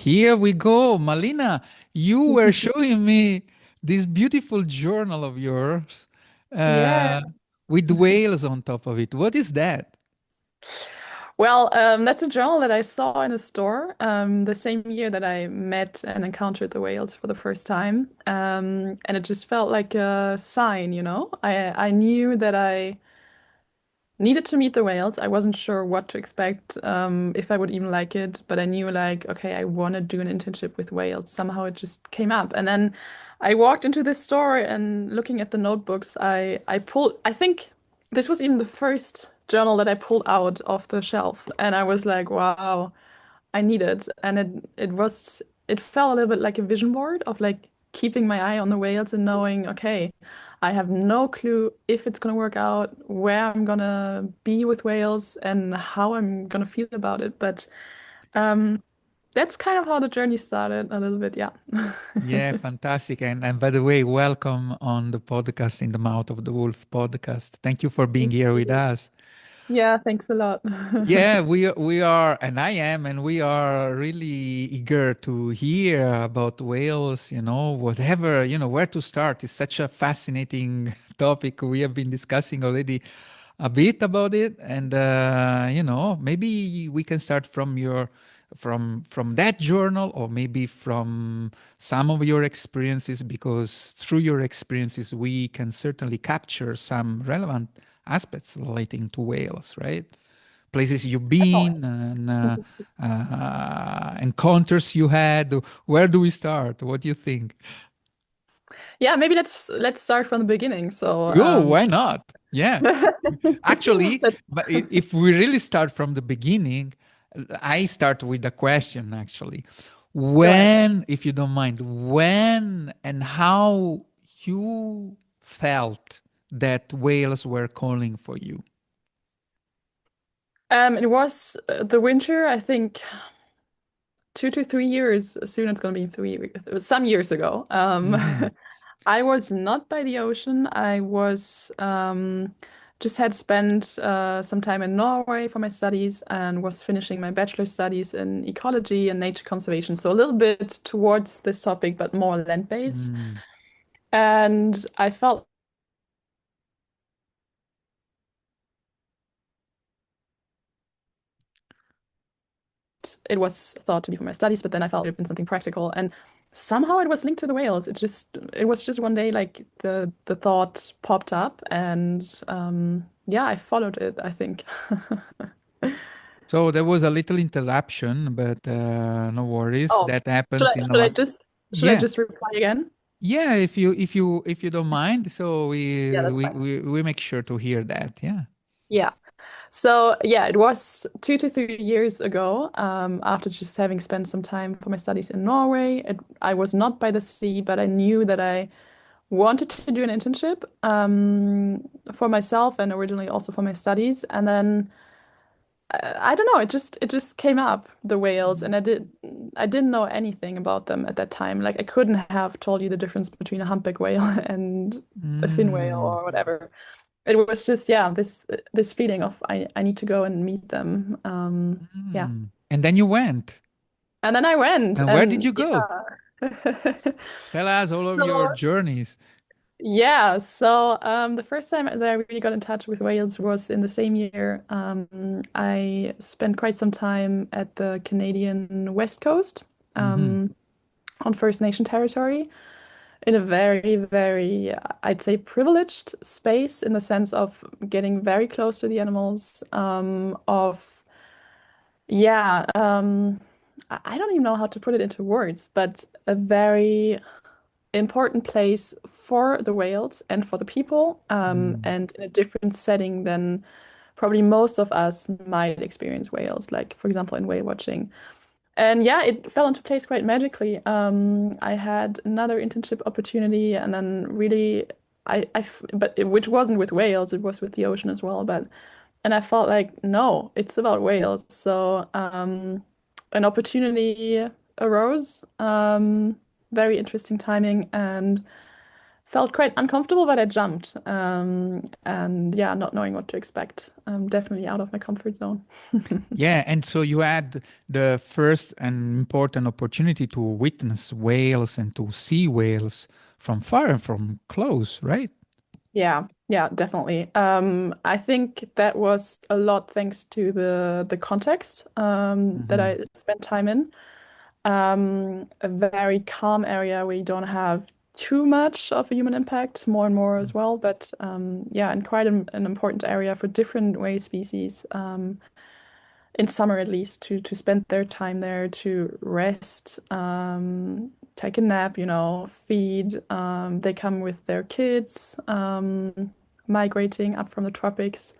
Here we go. Malina, you were showing me this beautiful journal of yours Yeah. uh, with whales on top of it. What is that? Well, that's a journal that I saw in a store the same year that I met and encountered the whales for the first time. And it just felt like a sign, you know? I knew that I needed to meet the whales. I wasn't sure what to expect, if I would even like it, but I knew like, okay, I want to do an internship with whales. Somehow it just came up. And then I walked into this store and looking at the notebooks, I pulled, I think this was even the first journal that I pulled out of the shelf. And I was like, wow, I need it. And it felt a little bit like a vision board of like keeping my eye on the whales and knowing, okay, I have no clue if it's gonna work out, where I'm gonna be with whales and how I'm gonna feel about it. But um that's kind of how the journey started a little bit, yeah. Yeah, fantastic. And by the way, welcome on the podcast in the Mouth of the Wolf podcast. Thank you for being Thank here with you. us. Yeah, thanks a lot. Yeah, we are, and I am, and we are really eager to hear about whales, whatever, where to start is such a fascinating topic. We have been discussing already a bit about it, and maybe we can start from your from that journal, or maybe from some of your experiences, because through your experiences we can certainly capture some relevant aspects relating to whales, right? Places you've Definitely. been, and encounters you had. Where do we start? What do you think? Yeah, maybe let's start from the beginning. So Oh, why not? Yeah. Actually, let's but if we really start from the beginning, I start with a question actually. go ahead. When, if you don't mind, when and how you felt that whales were calling for you? It was the winter, I think 2 to 3 years. Soon it's gonna be some years ago. Hmm. I was not by the ocean. I was just had spent some time in Norway for my studies and was finishing my bachelor studies in ecology and nature conservation. So a little bit towards this topic, but more land-based. Mm. And I felt it was thought to be for my studies, but then I felt it had been something practical. And somehow it was linked to the whales. It was just one day like the thought popped up and yeah, I followed it, I think. So there was a little interruption, but no worries. Oh, That happens in the life. should I Yeah, just reply again? yeah. If you don't mind, so Yeah, we that's we fine. we, we make sure to hear that. Yeah. Yeah. So yeah, it was 2 to 3 years ago, after just having spent some time for my studies in Norway. I was not by the sea, but I knew that I wanted to do an internship for myself and originally also for my studies. And then I don't know, it just came up, the whales, and I didn't know anything about them at that time. Like I couldn't have told you the difference between a humpback whale and a fin whale Mm. or whatever. It was just, yeah, this feeling of I need to go and meet them. Yeah. Mm. And then you went. And then I went And where did and you go? yeah. Tell us all of your So journeys. yeah, so the first time that I really got in touch with whales was in the same year. I spent quite some time at the Canadian West Coast, Hmm. um, on First Nation territory, in a very, very, I'd say, privileged space in the sense of getting very close to the animals, yeah, I don't even know how to put it into words, but a very important place for the whales and for the people, Mm. and in a different setting than probably most of us might experience whales, like, for example, in whale watching. And yeah, it fell into place quite magically. I had another internship opportunity, and then really, which wasn't with whales, it was with the ocean as well. And I felt like, no, it's about whales. So an opportunity arose, very interesting timing, and felt quite uncomfortable, but I jumped. And yeah, not knowing what to expect. Definitely out of my comfort zone. Yeah, and so you had the first and important opportunity to witness whales and to see whales from far and from close, right? Yeah, yeah, definitely. I think that was a lot thanks to the context that Hmm. I spent time in. A very calm area where you don't have too much of a human impact, more and more as well. But yeah, and quite an important area for different whale species, in summer at least, to spend their time there, to rest, take a nap, feed. They come with their kids, migrating up from the tropics.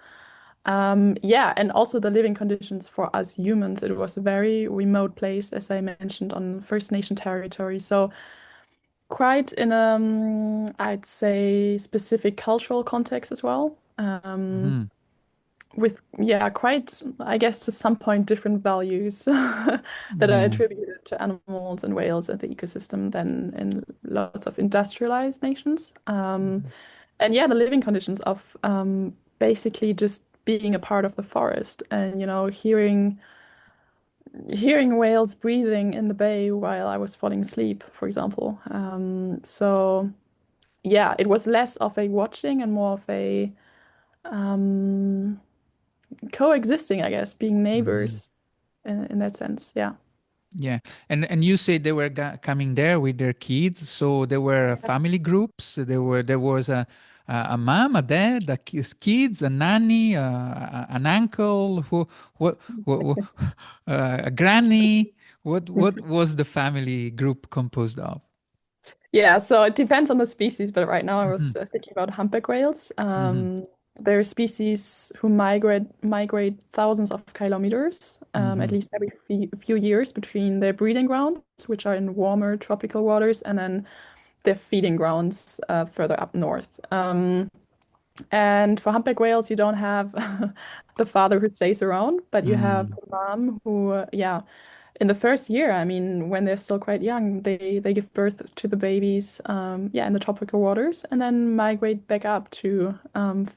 Yeah, and also the living conditions for us humans. It was a very remote place, as I mentioned, on First Nation territory. So quite in I'd say, specific cultural context as well. Hmm. With, yeah, quite, I guess, to some point, different values that I Yeah. attributed to animals and whales and the ecosystem than in lots of industrialized nations. And yeah, the living conditions of basically just being a part of the forest and hearing whales breathing in the bay while I was falling asleep, for example. So yeah, it was less of a watching and more of a um, coexisting, I guess, being Hmm. neighbors in that sense. Yeah. Yeah, and you say they were coming there with their kids, so there were family groups. There was a mom, a dad, kids, a nanny, an uncle, what a granny. What was the family group composed of? Yeah, so it depends on the species, but right now I Hmm. was thinking about humpback whales. Hmm. They're species who migrate thousands of kilometers, at Hmm. least every few years between their breeding grounds, which are in warmer tropical waters, and then their feeding grounds further up north. And for humpback whales, you don't have the father who stays around, but you have Mm. the mom who, yeah, in the first year, I mean, when they're still quite young, they give birth to the babies, yeah, in the tropical waters, and then migrate back up to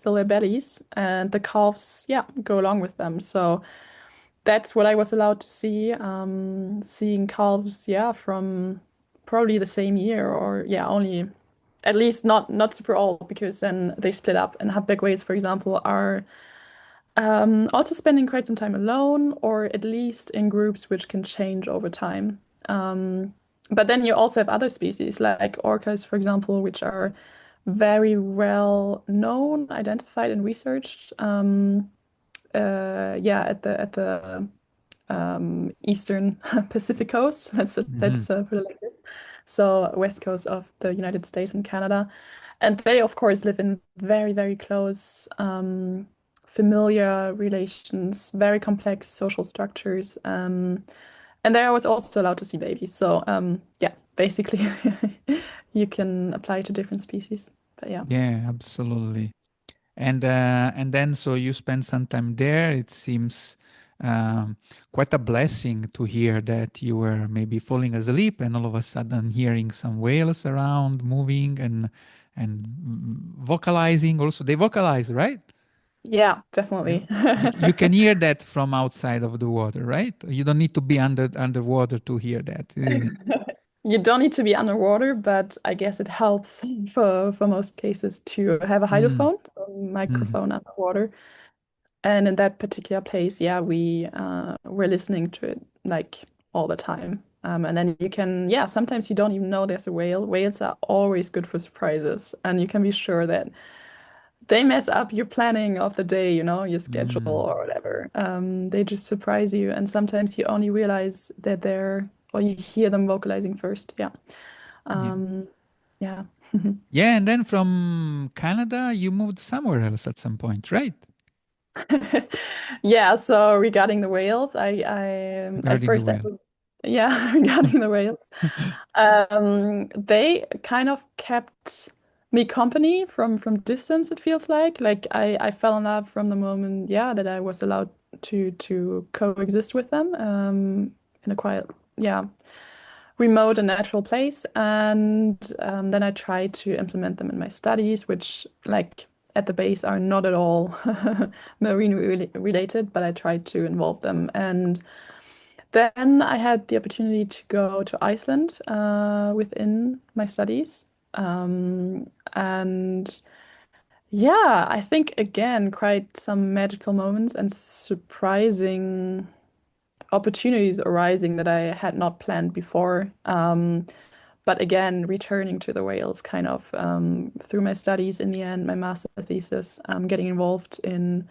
fill their bellies, and the calves, yeah, go along with them. So that's what I was allowed to see, seeing calves, yeah, from probably the same year, or yeah, only at least not super old, because then they split up. And humpback whales, for example, are also spending quite some time alone, or at least in groups, which can change over time. But then you also have other species like orcas, for example, which are very well known, identified, and researched. Yeah, at the eastern Pacific coast. Hmm. Let's put it like this. So west coast of the United States and Canada, and they of course live in very, very close, familiar relations, very complex social structures, and there I was also allowed to see babies. So yeah, basically you can apply to different species. But yeah. Yeah, absolutely. And then so you spend some time there. It seems quite a blessing to hear that you were maybe falling asleep and all of a sudden hearing some whales around moving and vocalizing. Also, they vocalize, right? Yeah, Yeah. definitely. You can hear that from outside of the water, right? You don't need to be underwater to hear that, isn't it? You don't need to be underwater, but I guess it helps for most cases to have a Mm. hydrophone, so a Mhm. microphone underwater. And in that particular place, yeah, we were listening to it like all the time. And then you can, yeah, sometimes you don't even know there's a whale. Whales are always good for surprises, and you can be sure that they mess up your planning of the day, your schedule Mm. or whatever. They just surprise you, and sometimes you only realize that or you hear them vocalizing first. Yeah. Yeah. Um, yeah. Yeah, and then from Canada, you moved somewhere else at some point, right? Yeah, so regarding the whales, I at Regarding the first I whale. was, yeah, regarding the whales, they kind of kept me company from distance, it feels like. Like I fell in love from the moment, yeah, that I was allowed to coexist with them, in a quiet, yeah, remote and natural place. And then I tried to implement them in my studies, which, like, at the base are not at all marine related, but I tried to involve them. And then I had the opportunity to go to Iceland within my studies. And yeah, I think again, quite some magical moments and surprising opportunities arising that I had not planned before. But again, returning to the whales kind of through my studies in the end, my master thesis, getting involved in,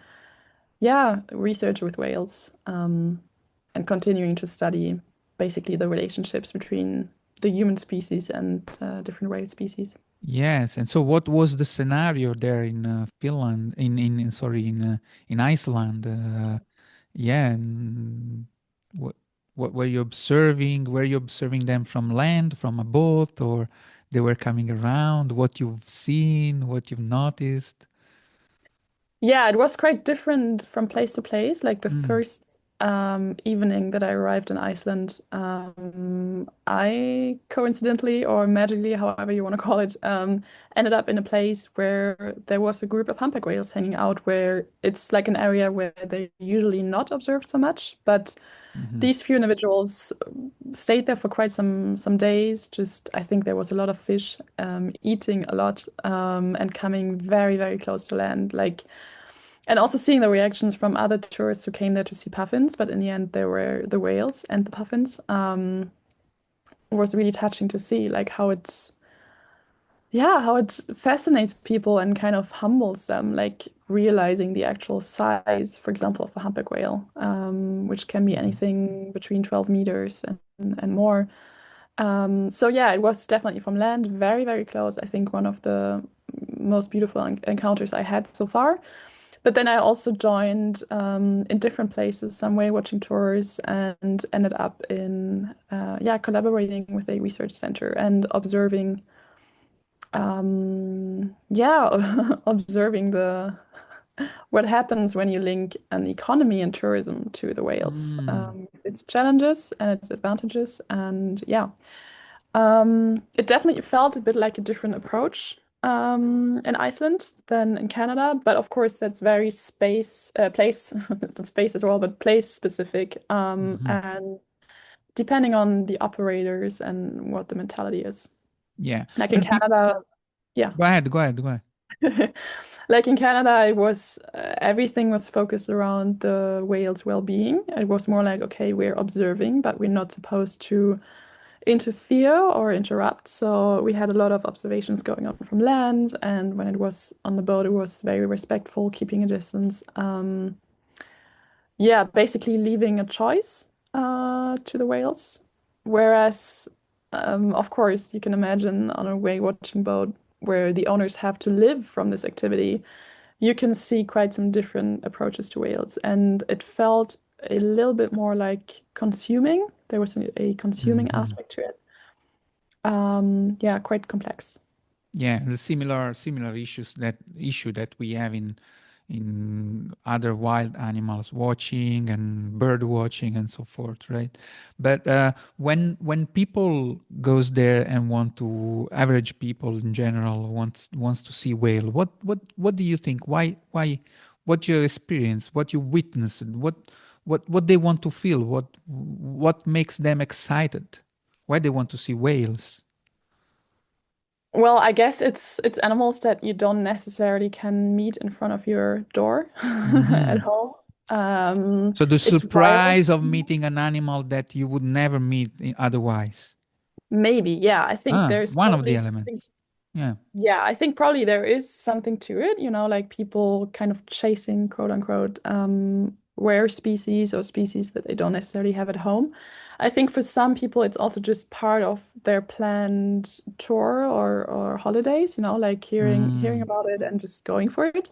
yeah, research with whales, and continuing to study basically the relationships between the human species and different whale species. Yes, and so what was the scenario there in Finland, sorry, in Iceland? Yeah, and what were you observing? Were you observing them from land, from a boat, or they were coming around? What you've seen, what you've noticed? Yeah, it was quite different from place to place. Like the Mm, first evening that I arrived in Iceland, I coincidentally or magically, however you want to call it, ended up in a place where there was a group of humpback whales hanging out, where it's like an area where they're usually not observed so much. But mhm, these few individuals stayed there for quite some days. Just I think there was a lot of fish, eating a lot, and coming very, very close to land. Like, and also seeing the reactions from other tourists who came there to see puffins, but in the end, there were the whales and the puffins. Was really touching to see, like how it's, yeah, how it fascinates people and kind of humbles them, like realizing the actual size, for example, of a humpback whale, which can be mhm. anything between 12 meters and more. So yeah, it was definitely from land, very, very close. I think one of the most beautiful encounters I had so far. But then I also joined in different places, some whale watching tours, and ended up in yeah, collaborating with a research center and observing, yeah, observing the what happens when you link an economy and tourism to the whales, Mm, its challenges and its advantages, and yeah, it definitely felt a bit like a different approach in Iceland than in Canada, but of course that's very place, not space as well, but place specific, mhm. and depending on the operators and what the mentality is. Yeah, Like in when people Canada, yeah. go ahead, go ahead, go ahead. Like in Canada, it was everything was focused around the whale's well-being. It was more like, okay, we're observing, but we're not supposed to interfere or interrupt. So we had a lot of observations going on from land, and when it was on the boat, it was very respectful, keeping a distance. Yeah, basically leaving a choice to the whales. Whereas, of course, you can imagine on a whale watching boat where the owners have to live from this activity, you can see quite some different approaches to whales. And it felt a little bit more like consuming. There was a consuming Mhm. aspect to it. Yeah, quite complex. Yeah, the similar issue that we have in other wild animals watching and bird watching and so forth, right? But when people goes there and want to average people in general wants to see whale, what do you think? Why what you experience, what you witnessed, what they want to feel, what makes them excited, why they want to see whales? Well, I guess it's animals that you don't necessarily can meet in front of your door at Hmm. home. So the It's wild, surprise of meeting an animal that you would never meet otherwise. maybe. Yeah, I think Ah, there's one of the probably something. elements. Yeah. Yeah, I think probably there is something to it, like people kind of chasing, quote unquote, rare species or species that they don't necessarily have at home. I think for some people, it's also just part of their planned tour or holidays, like hearing Mm, about it and just going for it.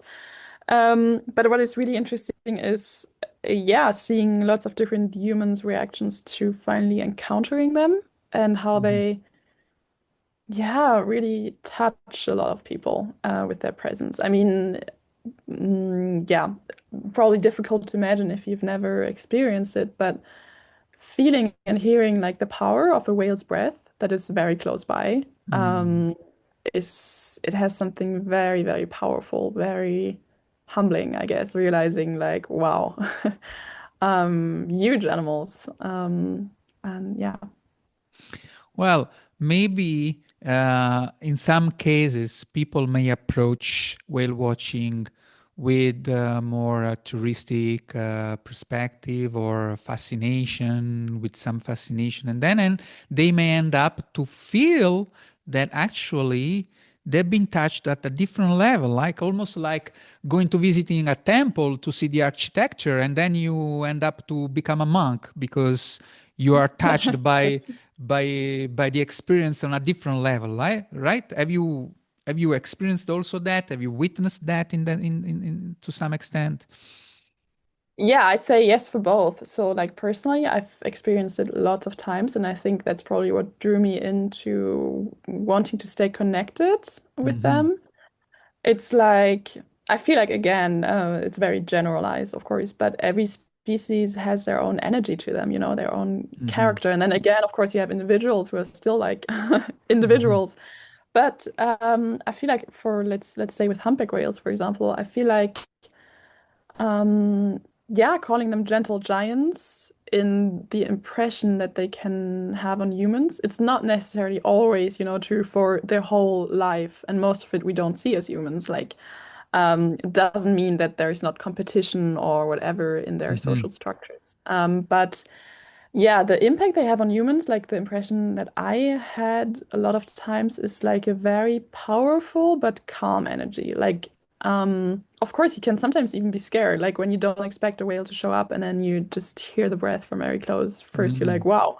But what is really interesting is, yeah, seeing lots of different humans' reactions to finally encountering them and how mhm, they, yeah, really touch a lot of people with their presence. I mean, yeah, probably difficult to imagine if you've never experienced it, but feeling and hearing like the power of a whale's breath that is very close by, Mm. is it has something very, very powerful, very humbling, I guess, realizing like, wow, huge animals. And yeah. Well, maybe in some cases, people may approach whale watching with more touristic perspective or fascination, with some fascination, and then and they may end up to feel that actually they've been touched at a different level, like almost like going to visiting a temple to see the architecture, and then you end up to become a monk because you are touched by the experience on a different level, right? Have you experienced also that? Have you witnessed that in to some extent? Yeah, I'd say yes for both. So, like personally, I've experienced it lots of times, and I think that's probably what drew me into wanting to stay connected with Mm-hmm. them. It's like I feel like again, it's very generalized, of course, but every species has their own energy to them, their own Mm-hmm. character. And then again, of course, you have individuals who are still like Mm-hmm. individuals. But I feel like for let's stay with humpback whales, for example, I feel like yeah, calling them gentle giants in the impression that they can have on humans. It's not necessarily always, true for their whole life, and most of it we don't see as humans. Like, it doesn't mean that there's not competition or whatever in their Mm-hmm. social structures. But yeah, the impact they have on humans, like the impression that I had a lot of times is like a very powerful but calm energy. Like, of course, you can sometimes even be scared, like when you don't expect a whale to show up and then you just hear the breath from very close. First, you're Mm. like, wow,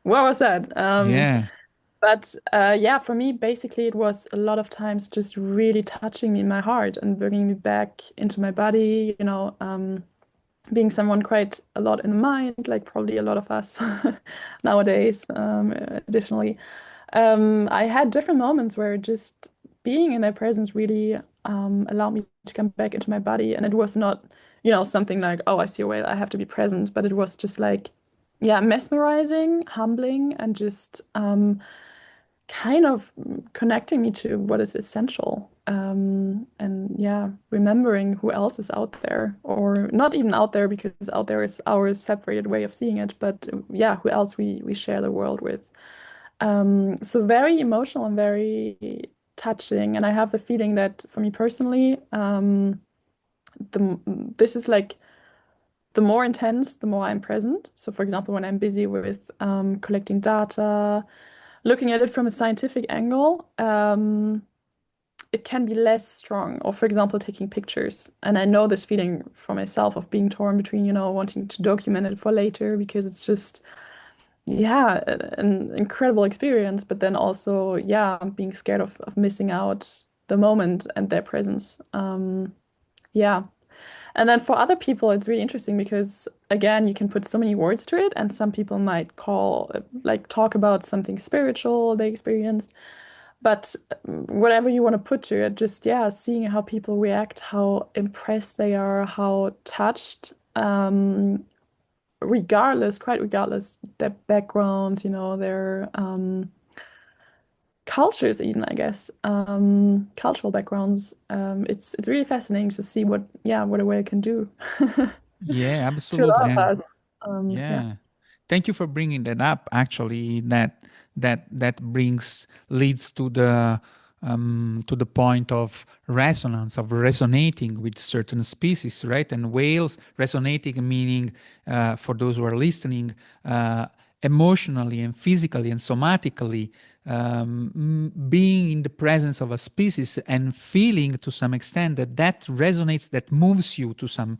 what was that? Yeah. But yeah, for me, basically, it was a lot of times just really touching me in my heart and bringing me back into my body, being someone quite a lot in the mind, like probably a lot of us nowadays, additionally. I had different moments where just being in their presence really allowed me to come back into my body. And it was not, something like, oh, I see a whale, I have to be present. But it was just like, yeah, mesmerizing, humbling, and just kind of connecting me to what is essential. And yeah, remembering who else is out there, or not even out there, because out there is our separated way of seeing it, but yeah, who else we share the world with. So very emotional and very touching. And I have the feeling that for me personally, this is like the more intense, the more I'm present. So, for example, when I'm busy with collecting data, looking at it from a scientific angle, it can be less strong. Or, for example, taking pictures. And I know this feeling for myself of being torn between, wanting to document it for later because it's just, yeah, an incredible experience. But then also, yeah, being scared of missing out the moment and their presence. Yeah. And then for other people, it's really interesting because, again, you can put so many words to it, and some people might like, talk about something spiritual they experienced. But whatever you want to put to it, just, yeah, seeing how people react, how impressed they are, how touched, quite regardless, their backgrounds, their cultures, even, I guess, cultural backgrounds. It's really fascinating to see what a whale can do. Yeah, To a absolutely. lot And of us. Yeah. yeah. Thank you for bringing that up. Actually, that brings leads to the point of resonance, of resonating with certain species, right? And whales resonating, meaning for those who are listening, emotionally and physically and somatically, being in the presence of a species and feeling to some extent that resonates, that moves you to some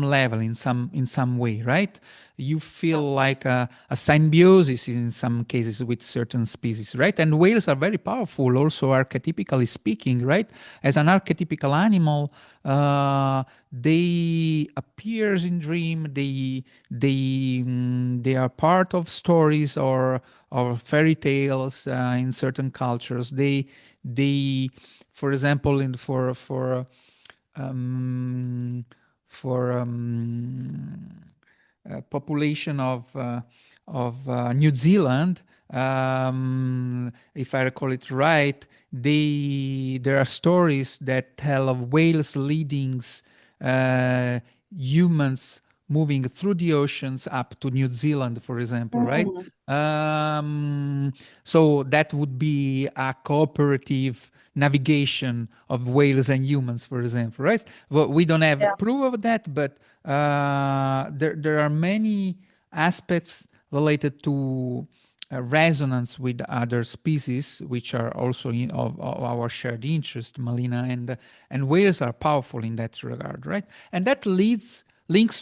level, in some way, right? You feel like a symbiosis in some cases with certain species, right? And whales are very powerful, also archetypically speaking, right? As an archetypical animal, they appears in dream. They are part of stories or fairy tales in certain cultures. They, for example, in um, for population of New Zealand, if I recall it right, there are stories that tell of whales leading uh, humans moving through the oceans up to New Zealand, for example, right? Mm. So that would be a cooperative navigation of whales and humans, for example, right? Well, we don't Yeah. have proof of that, but there are many aspects related to resonance with other species, which are also of our shared interest, Malina, and whales are powerful in that regard, right? And that links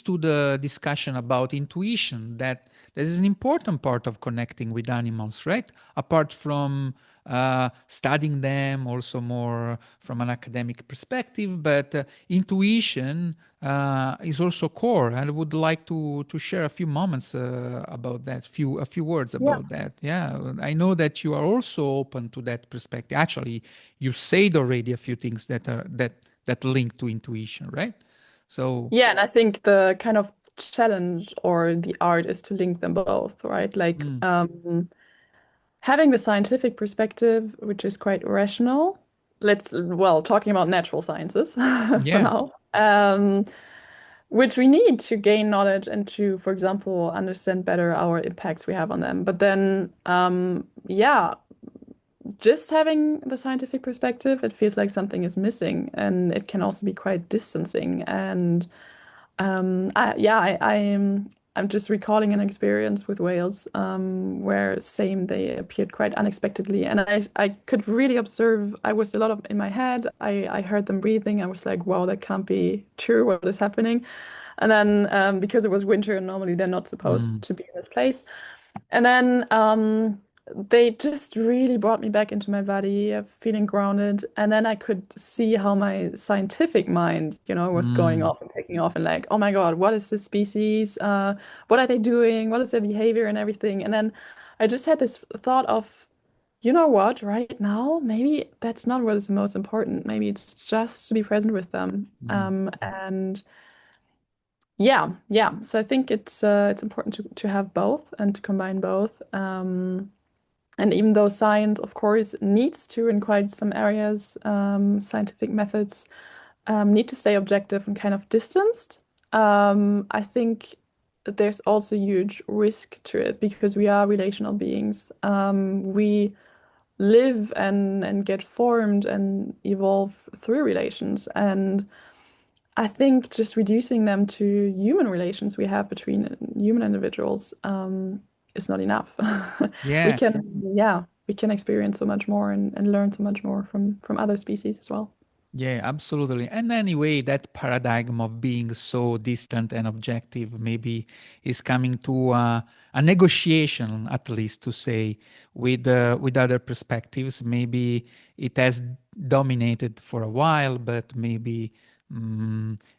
to the discussion about intuition, that is an important part of connecting with animals, right? Apart from studying them, also more from an academic perspective, but intuition is also core. And I would like to share a few moments about that, a few words Yeah. about that. Yeah, I know that you are also open to that perspective. Actually, you said already a few things that link to intuition, right? So, Yeah, and I think the kind of challenge or the art is to link them both, right? Like mm, having the scientific perspective, which is quite rational. Well, talking about natural sciences for yeah. now, which we need to gain knowledge and to, for example, understand better our impacts we have on them. But then, yeah, just having the scientific perspective, it feels like something is missing, and it can also be quite distancing. And I'm just recalling an experience with whales, where same they appeared quite unexpectedly, and I could really observe. I was a lot of in my head. I heard them breathing. I was like, wow, that can't be true. What is happening? And then because it was winter, and normally they're not supposed Mm, to be in this place, and then they just really brought me back into my body, feeling grounded. And then I could see how my scientific mind, was going mm, off and taking off and like, oh my God, what is this species? What are they doing? What is their behavior and everything? And then I just had this thought of, you know what, right now, maybe that's not what is most important. Maybe it's just to be present with them. mm. And yeah, yeah. So I think it's important to have both and to combine both. And even though science, of course, needs to, in quite some areas, scientific methods need to stay objective and kind of distanced, I think there's also huge risk to it because we are relational beings. We live and get formed and evolve through relations. And I think just reducing them to human relations we have between human individuals is not enough. We Yeah. can, yeah, we can experience so much more and learn so much more from other species as well. Yeah, absolutely. And anyway, that paradigm of being so distant and objective maybe is coming to a negotiation, at least to say, with other perspectives. Maybe it has dominated for a while, but maybe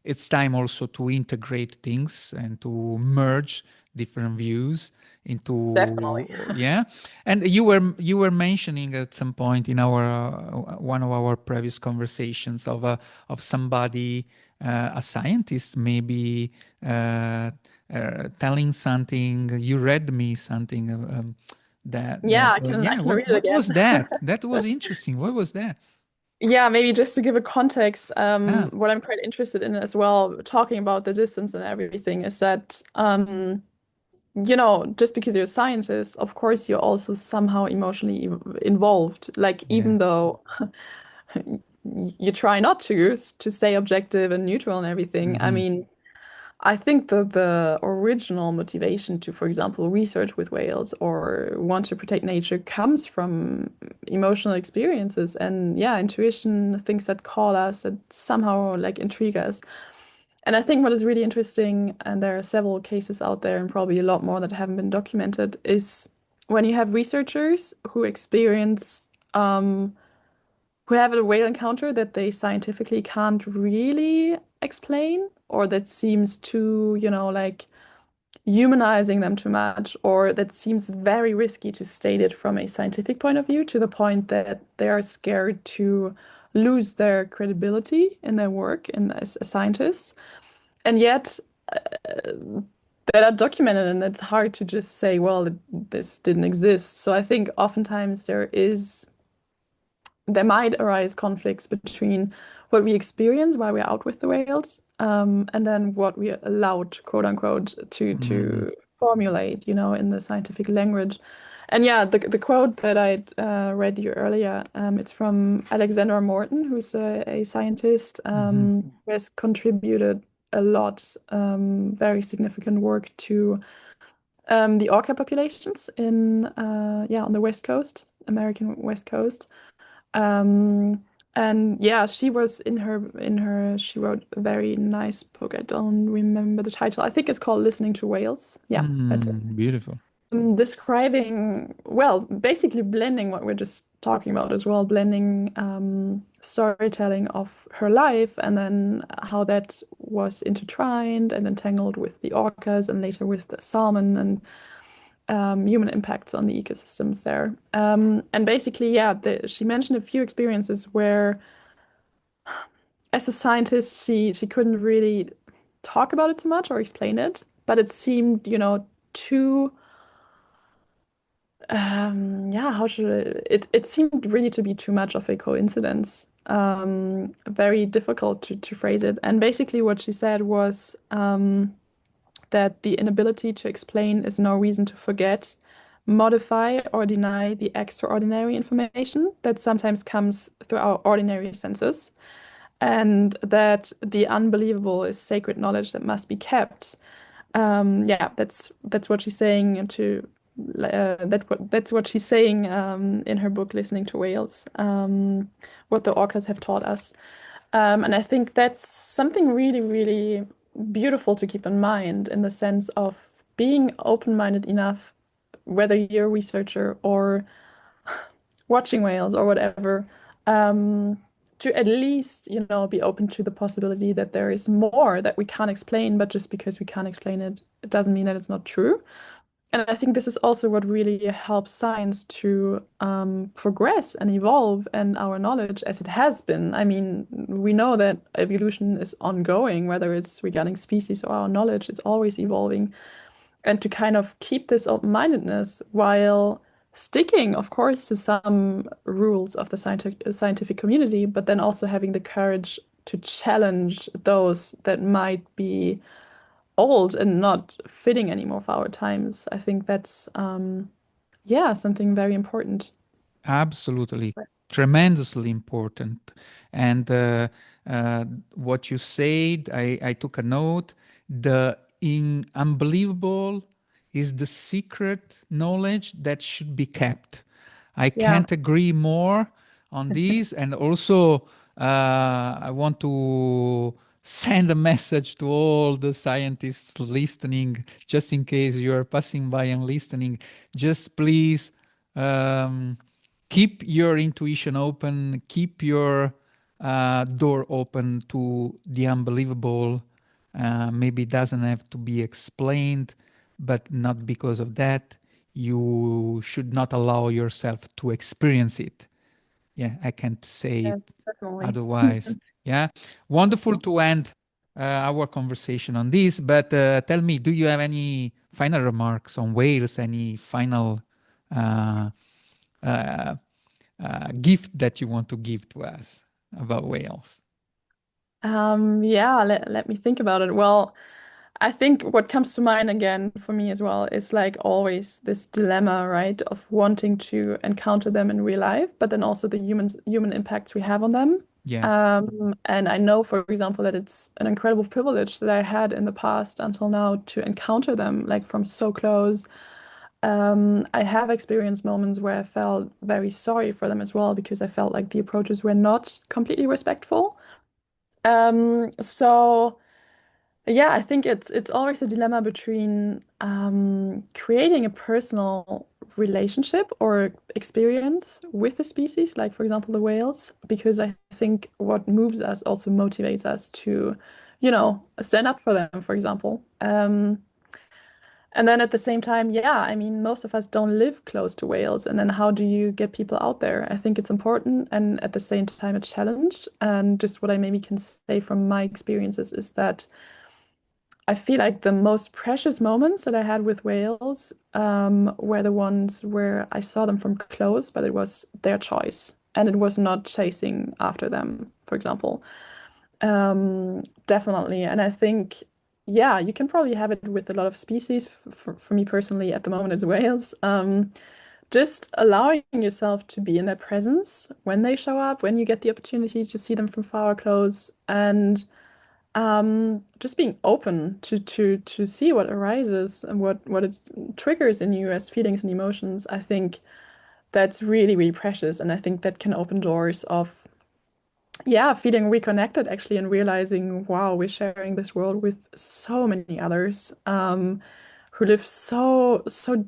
it's time also to integrate things and to merge different views Definitely. into, yeah. And you were mentioning at some point in our one of our previous conversations of somebody, a scientist maybe, telling something. You read me something, Yeah, I yeah. can read it What again. was that? That was interesting. What was that? Yeah, maybe just to give a context, Ah, what I'm quite interested in as well, talking about the distance and everything, is that just because you're a scientist, of course, you're also somehow emotionally involved. Like, yeah. even though you try not to stay objective and neutral and everything. I Hmm. mean, I think that the original motivation to, for example, research with whales or want to protect nature comes from emotional experiences and, yeah, intuition, things that call us, that somehow like intrigue us. And I think what is really interesting, and there are several cases out there and probably a lot more that haven't been documented, is when you have researchers who experience who have a whale encounter that they scientifically can't really explain, or that seems too, like humanizing them too much, or that seems very risky to state it from a scientific point of view, to the point that they are scared to lose their credibility in their work and as scientists. And yet, that are documented, and it's hard to just say, well, this didn't exist. So I think oftentimes there might arise conflicts between what we experience while we're out with the whales, and then what we are allowed, quote unquote, Mm, to formulate, in the scientific language. And yeah, the quote that I read you earlier, it's from Alexander Morton, who's a scientist mhm, who has contributed a lot, very significant work to the orca populations in on the West Coast, American West Coast. Um, and yeah, she was she wrote a very nice book. I don't remember the title. I think it's called Listening to Whales. Yeah, that's it. beautiful. Describing, well, basically blending what we're just talking about as well, blending storytelling of her life and then how that was intertwined and entangled with the orcas and later with the salmon and human impacts on the ecosystems there. And basically, yeah, she mentioned a few experiences where, as a scientist, she couldn't really talk about it so much or explain it, but it seemed, too, yeah, how should it seemed really to be too much of a coincidence. Very difficult to phrase it. And basically, what she said was that the inability to explain is no reason to forget, modify, or deny the extraordinary information that sometimes comes through our ordinary senses, and that the unbelievable is sacred knowledge that must be kept. Yeah, that's what she's saying to that's what she's saying in her book, Listening to Whales, what the orcas have taught us. And I think that's something really, really beautiful to keep in mind in the sense of being open-minded enough, whether you're a researcher or watching whales or whatever, um, to at least, be open to the possibility that there is more that we can't explain, but just because we can't explain it, it doesn't mean that it's not true. And I think this is also what really helps science to progress and evolve and our knowledge as it has been. I mean, we know that evolution is ongoing, whether it's regarding species or our knowledge, it's always evolving. And to kind of keep this open-mindedness while sticking, of course, to some rules of the scientific community, but then also having the courage to challenge those that might be old and not fitting anymore for our times. I think that's yeah, something very important. Absolutely, tremendously important. And what you said, I took a note. The unbelievable is the secret knowledge that should be kept. I Yeah, can't agree more on this. And also, I want to send a message to all the scientists listening, just in case you are passing by and listening. Just please. Um, Keep your intuition open, keep your door open to the unbelievable. Maybe it doesn't have to be explained, but not because of that. You should not allow yourself to experience it. Yeah, I can't say yeah, it definitely. otherwise. Yeah, wonderful to end our conversation on this. But tell me, do you have any final remarks on whales? Any final uh, uh, gift that you want to give to us about whales? Yeah, let me think about it. Well, I think what comes to mind again for me as well is like always this dilemma, right, of wanting to encounter them in real life, but then also the human impacts we have on them. Yeah. And I know, for example, that it's an incredible privilege that I had in the past until now to encounter them like from so close. I have experienced moments where I felt very sorry for them as well because I felt like the approaches were not completely respectful. So yeah, I think it's always a dilemma between creating a personal relationship or experience with the species, like for example the whales, because I think what moves us also motivates us to, stand up for them, for example. And then at the same time, yeah, I mean, most of us don't live close to whales. And then how do you get people out there? I think it's important and at the same time a challenge. And just what I maybe can say from my experiences is that I feel like the most precious moments that I had with whales were the ones where I saw them from close, but it was their choice and it was not chasing after them, for example. Definitely. And I think, yeah, you can probably have it with a lot of species. For me personally, at the moment, it's whales. Just allowing yourself to be in their presence when they show up, when you get the opportunity to see them from far or close, and just being open to see what arises and what it triggers in you as feelings and emotions. I think that's really, really precious, and I think that can open doors of yeah, feeling reconnected actually and realizing, wow, we're sharing this world with so many others who live so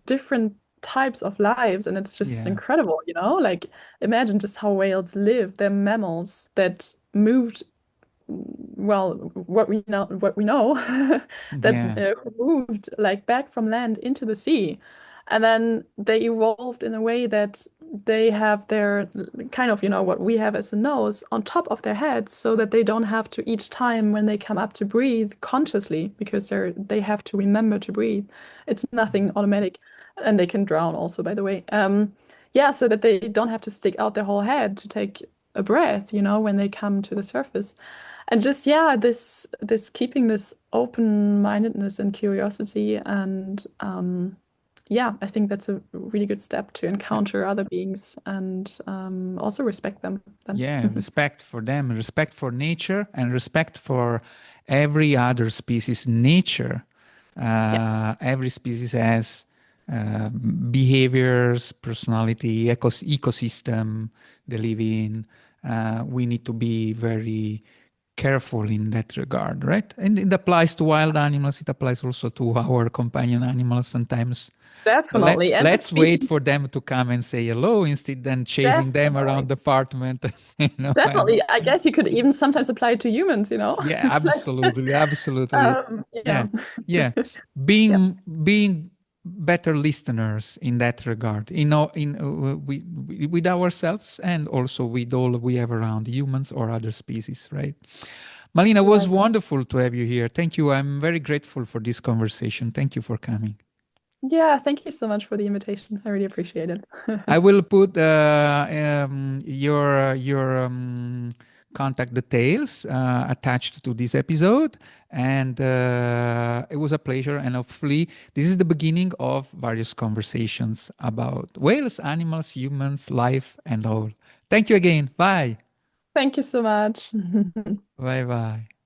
different types of lives, and it's just Yeah. incredible, you know? Like imagine just how whales live. They're mammals that moved well, what we know that Yeah. moved like back from land into the sea, and then they evolved in a way that they have their kind of, you know, what we have as a nose on top of their heads, so that they don't have to each time when they come up to breathe consciously because they have to remember to breathe. It's nothing automatic, and they can drown also, by the way. Yeah, so that they don't have to stick out their whole head to take a breath, you know, when they come to the surface. And just yeah, this keeping this open-mindedness and curiosity, and yeah, I think that's a really good step to encounter other beings and also respect them then. Yeah, respect for them, respect for nature, and respect for every other species. Nature, Yeah, every species has uh, behaviors, personality, ecosystem they live in. We need to be very careful in that regard, right? And it applies to wild animals. It applies also to our companion animals. Sometimes definitely. And the let's wait species, for them to come and say hello instead than chasing them around definitely. the apartment. And Definitely. I guess you could even sometimes apply it to humans, you know? yeah, Like, absolutely, absolutely. yeah. Yeah, yeah. Yeah. Being better listeners in that regard, you know, in with ourselves and also with all we have around, humans or other species, right? Malina, was Right. wonderful to have you here. Thank you. I'm very grateful for this conversation. Thank you for coming. Yeah, thank you so much for the invitation. I really appreciate it. I will put your contact details attached to this episode, and it was a pleasure. And hopefully, this is the beginning of various conversations about whales, animals, humans, life, and all. Thank you again. Bye. Thank you so much. Bye. Bye.